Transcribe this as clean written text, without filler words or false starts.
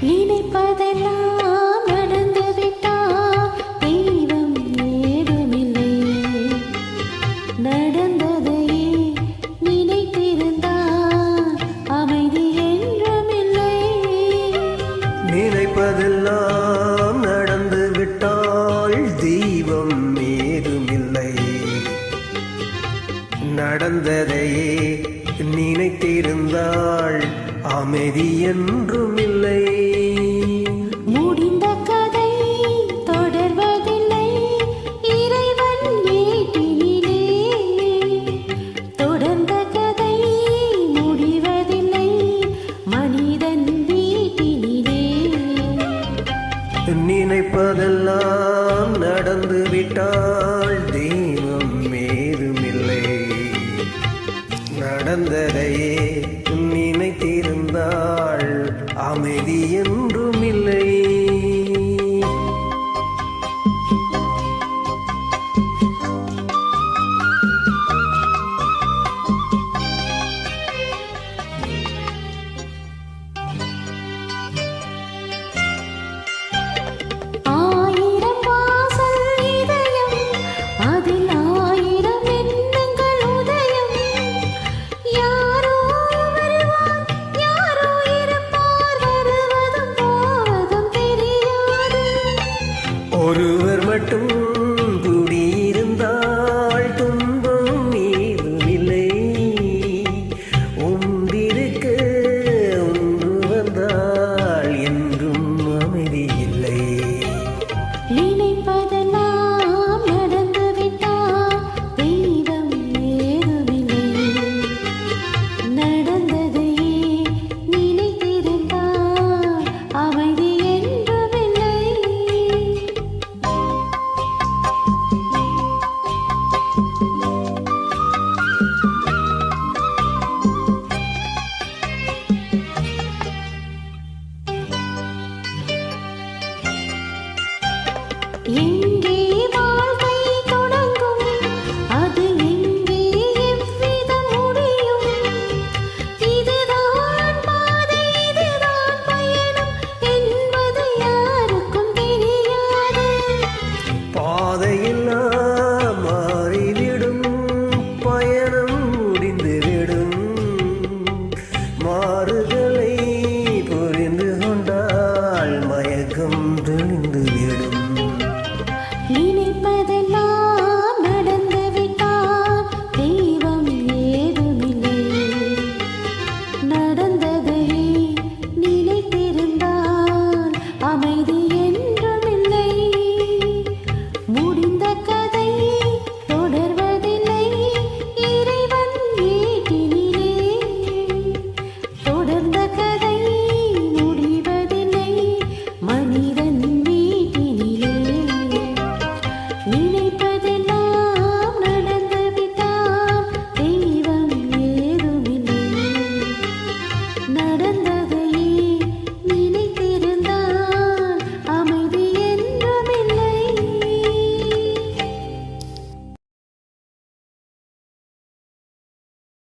நினைப்பதெல்லாம் நடந்துவிட்டால் தெய்வம் ஏதுமில்லை. நடந்ததையே நினைத்திருந்தால் அமைதி என்றுமில்லை. நினைப்பதெல்லாம் நடந்துவிட்டால் தெய்வம் ஏதுமில்லை. நடந்ததையே நினைத்திருந்தாள் அமைதி என்றுமில்லை. முடிந்த கதை தொடர்வதில்லை இறைவன் ஏட்டினிலே. தொடர்ந்த கதை முடிவதில்லை மனிதன் வீட்டினிலே. நினைப்பதெல்லாம் நடந்துவிட்டால் தெய்வம் ஏதுமில்லை. நடந்ததையே நினைத்திருந்தாள் அமைதி என்றுமில்லை. ஆயிரம் வாசல் இதயம் அதில் ஆயிரம் எண்ணங்கள் உதயம். யாரோ வருவார் யாரோ இருப்பார் வருவதும் போவதும் தெரியாது. ஒருவர் மட்டும் கூடியிருந்தால் துன்பம் ஏதுமில்லை. ஒன்றிருக்க ஒன்று வந்தால் என்றும் அமைதி இல்லை. நினைப்பதெல்லாம் நடந்துவிட்டால் தெய்வம் ஏதுமில்லை. நடந்ததையே நினைத்திருந்தால் அமைதி என்றுமில்லை. என்